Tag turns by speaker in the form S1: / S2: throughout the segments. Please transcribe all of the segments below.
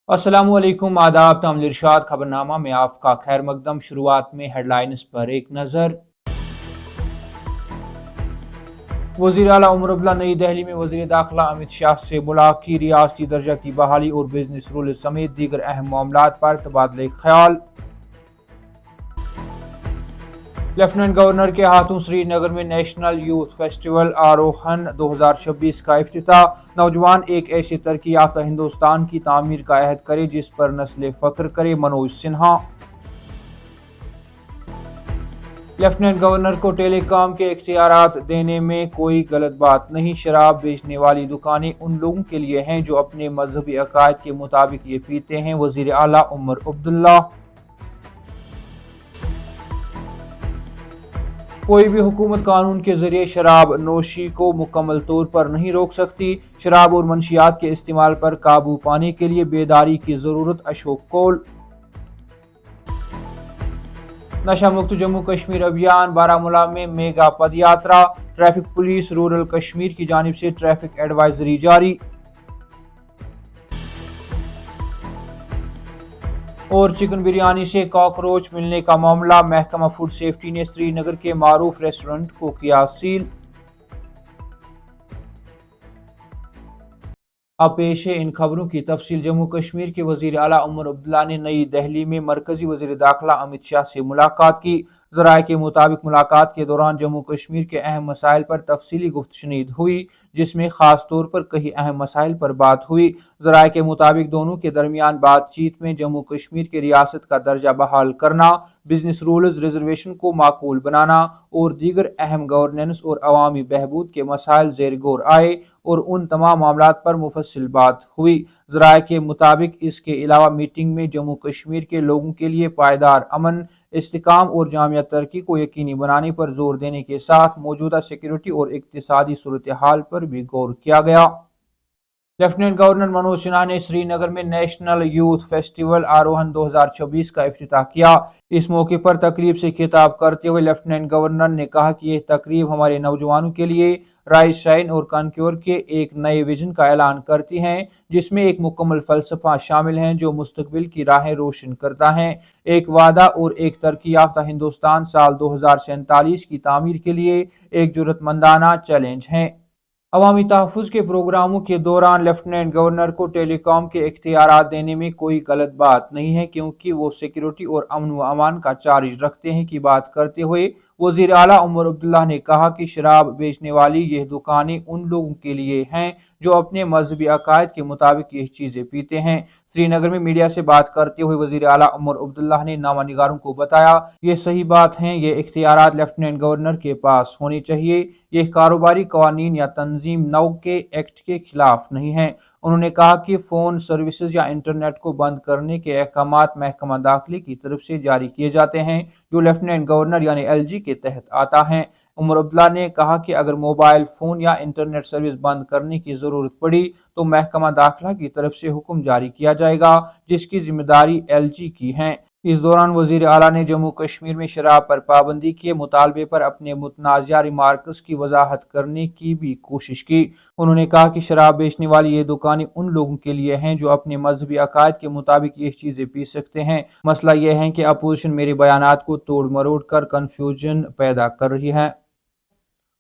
S1: अस्सलाम वालेकुम, आदाब। तामिल इरशाद खबरनामा में आपका खैर मकदम। शुरुआत में हेडलाइंस पर एक नज़र। वज़ीर आला उमर अब्दुल्ला नई दिल्ली में वज़ीर दाखिला अमित शाह से मुलाकात। रियासती दर्जा की बहाली और बिजनेस रूल समेत दीगर अहम मामलात पर तबादले ख्याल। लेफ्टिनेंट गवर्नर के हाथों श्रीनगर में नेशनल यूथ फेस्टिवल आरोहण 2026 का इफ्तिताह। नौजवान एक ऐसे तरक्की याफ्ता हिंदुस्तान की तामीर का अहद करे जिस पर नस्ल फख्र करे, मनोज सिन्हा। लेफ्टिनेंट गवर्नर को टेलीकॉम के इख्तियारात देने में कोई गलत बात नहीं। शराब बेचने वाली दुकानें उन लोगों के लिए हैं जो अपने मजहबी अकायद के मुताबिक ये पीते हैं। वज़ीर आला उमर अब्दुल्ला। कोई भी हुकूमत कानून के जरिए शराब नोशी को मुकम्मल तौर पर नहीं रोक सकती। शराब और मंशियात के इस्तेमाल पर काबू पाने के लिए बेदारी की जरूरत, अशोक कौल। नशा मुक्त जम्मू कश्मीर अभियान, बारामूला में मेगा पद यात्रा। ट्रैफिक पुलिस रूरल कश्मीर की जानिब से ट्रैफिक एडवाइजरी जारी। और चिकन बिरयानी से कॉकरोच मिलने का मामला, महकमा फूड सेफ्टी ने श्रीनगर के मारूफ रेस्टोरेंट को किया सील। अब पेश है इन खबरों की तफसील। जम्मू कश्मीर के वज़ीर आला उमर अब्दुल्ला ने नई दिल्ली में मरकजी वज़ीर दाखिला अमित शाह से मुलाकात की। ज़राए के मुताबिक मुलाकात के दौरान जम्मू कश्मीर के अहम मसाइल पर तफसीली गुफ्तशनीद हुई, जिसमें खास तौर पर कई अहम मसाइल पर बात हुई। ज़राए के मुताबिक दोनों के दरमियान बातचीत में जम्मू कश्मीर की रियासत का दर्जा बहाल करना, बिजनेस रूल्स, रिजर्वेशन को माकूल बनाना और दीगर अहम गवर्नेंस और अवामी बहबूद के मसाइल ज़ेर गौर आए और उन तमाम मामलात पर मुफस्सिल बात हुई। ज़राए के मुताबिक इसके अलावा मीटिंग में जम्मू कश्मीर के लोगों के लिए पायदार अमन, इस्तिकाम और जामिया तरक्की को यकीनी बनाने पर जोर देने के साथ मौजूदा सिक्योरिटी और इक्तिसादी सूरत हाल पर भी गौर किया गया। लेफ्टिनेंट गवर्नर मनोज सिन्हा ने श्रीनगर में नेशनल यूथ फेस्टिवल आरोहण 2026 का इफ्तिताह किया। इस मौके पर तकरीब से खिताब करते हुए लेफ्टिनेंट गवर्नर ने कहा कि यह तकरीब हमारे नौजवानों के लिए राइज, शाइन और कनक्योर के एक नए विजन का ऐलान करती हैं, जिसमें एक मुकम्मल फलसफा शामिल है जो मुस्तकबिल की राहें रोशन करता है। एक वादा और एक तरक्की याफ्ता हिंदुस्तान साल 2047 की तामीर के लिए एक जुर्रतमंदाना चैलेंज है। अवामी तहफ़्फ़ुज़ के प्रोग्रामों के दौरान लेफ्टिनेंट गवर्नर को टेलीकॉम के इख्तियारात देने में कोई गलत बात नहीं है, क्योंकि वो सिक्योरिटी और अमन व अमान का चार्ज रखते हैं की बात करते हुए वज़ीर आला उमर अब्दुल्ला ने कहा कि शराब बेचने वाली यह दुकानें उन लोगों के लिए हैं जो अपने मजहबी अकायद के मुताबिक ये चीज़ें पीते हैं। श्रीनगर में मीडिया से बात करते हुए वज़ीर आला उमर अब्दुल्ला ने नामा निगारों को बताया, ये सही बात है, ये इख्तियारात लेफ्टिनेंट गवर्नर के पास होने चाहिए। ये कारोबारी कवानीन या तंजीम नौ के एक्ट के खिलाफ नहीं है। उन्होंने कहा कि फ़ोन सर्विसेज या इंटरनेट को बंद करने के अहकामात महकमा दाखिले की तरफ से जारी किए जाते हैं, जो लेफ्टिनेंट गवर्नर यानी एलजी के तहत आता है। उमर अब्दुल्ला ने कहा कि अगर मोबाइल फ़ोन या इंटरनेट सर्विस बंद करने की ज़रूरत पड़ी तो महकमा दाखिला की तरफ से हुक्म जारी किया जाएगा, जिसकी जिम्मेदारी एलजी की है। इस दौरान वज़ीर आला ने जम्मू कश्मीर में शराब पर पाबंदी के मुतालबे पर अपने मुतनाज़ा रिमार्क्स की वजाहत करने की भी कोशिश की। उन्होंने कहा कि शराब बेचने वाली ये दुकानें उन लोगों के लिए हैं जो अपने मजहबी अकायद के मुताबिक ये चीज़ें पी सकते हैं। मसला यह है कि अपोजिशन मेरे बयानात को तोड़ मरोड़ कर कन्फ्यूजन पैदा कर रही है।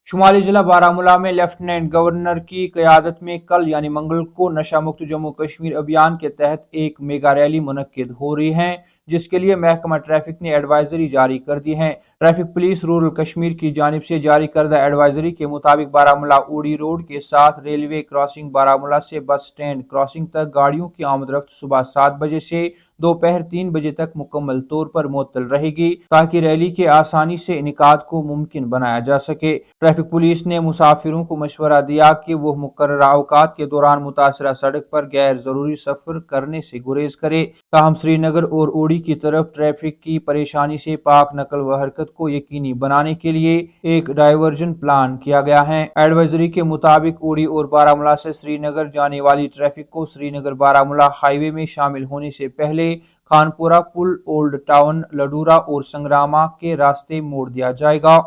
S1: शुमाली जिला बारामूला में लेफ्टिनेंट गवर्नर की क़यादत में कल यानी मंगल को नशा मुक्त जम्मू कश्मीर अभियान के तहत एक मेगा रैली मुनक्किद हो रही है, जिसके लिए महकमा ट्रैफिक ने एडवाइजरी जारी कर दी है। ट्रैफिक पुलिस रूरल कश्मीर की जानिब से जारी करदा एडवाइजरी के मुताबिक बारामूला ऊड़ी रोड के साथ रेलवे क्रॉसिंग बारामूला से बस स्टैंड क्रॉसिंग तक गाड़ियों की आमदरफ्त सुबह 7 बजे से दोपहर 3 बजे तक मुकम्मल तौर पर मुअत्तल रहेगी, ताकि रैली के आसानी से इनेकाद को मुमकिन बनाया जा सके। ट्रैफिक पुलिस ने मुसाफिरों को मशवरा दिया कि वो मुकर्ररा औकात के दौरान मुतासरा सड़क पर गैर जरूरी सफर करने से गुरेज करे। ताहम श्रीनगर और उड़ी की तरफ ट्रैफिक की परेशानी से पाक नकल व हरकत को यकीनी बनाने के लिए एक डायवर्जन प्लान किया गया है। एडवाइजरी के मुताबिक उड़ी और बारामूला से श्रीनगर जाने वाली ट्रैफिक को श्रीनगर बारामूला हाईवे में शामिल होने से पहले खानपुरा पुल, ओल्ड टाउन, लडूरा और संग्रामा के रास्ते मोड़ दिया जाएगा।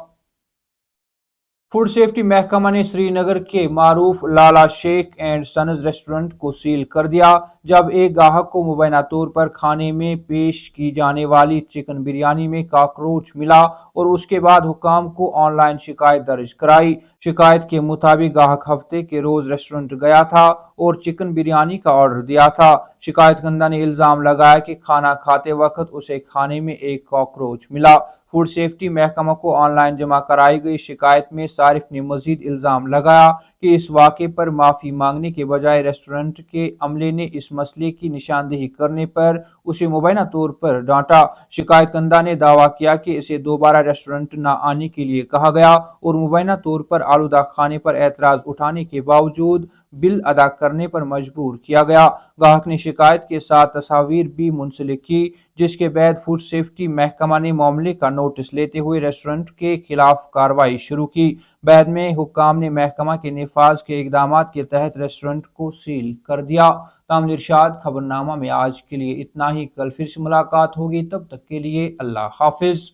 S1: फूड सेफ्टी महकमा ने श्रीनगर के मारूफ लाला शेख एंड सन्स रेस्टोरेंट को सील कर दिया जब एक गाहक को मुबैना तौर पर खाने में पेश की जाने वाली चिकन बिरयानी में कॉकरोच मिला और उसके बाद हुक्काम को ऑनलाइन शिकायत दर्ज कराई। शिकायत के मुताबिक गाहक हफ्ते के रोज रेस्टोरेंट गया था और चिकन बिरयानी का ऑर्डर दिया था। शिकायतकर्ता ने इल्जाम लगाया कि खाना खाते वक्त उसे खाने में एक कॉकरोच मिला। फूड सेफ्टी महकमा को ऑनलाइन जमा कराई गई शिकायत में सारिफ ने मजीद इल्जाम लगाया कि इस वाक़े पर माफ़ी मांगने के बजाय रेस्टोरेंट के अमले ने इस मसले की निशानदेही करने पर उसे मुबैना तौर पर डांटा। शिकायतकर्ता ने दावा किया कि इसे दोबारा रेस्टोरेंट न आने के लिए कहा गया और मुबैना तौर पर आलूदा खाने पर एतराज़ उठाने के बावजूद बिल अदा करने पर मजबूर किया गया। गाहक ने शिकायत के साथ तस्वीर भी मुंसलिक की, जिसके बाद फूड सेफ्टी महकमा ने मामले का नोटिस लेते हुए रेस्टोरेंट के खिलाफ कार्रवाई शुरू की। बाद में हुक्काम ने महकमा के निफाज के इकदाम के तहत रेस्टोरेंट को सील कर दिया। तामिल इरशाद खबरनामा में आज के लिए इतना ही। कल फिर से मुलाकात होगी, तब तक के लिए अल्लाह हाफिज।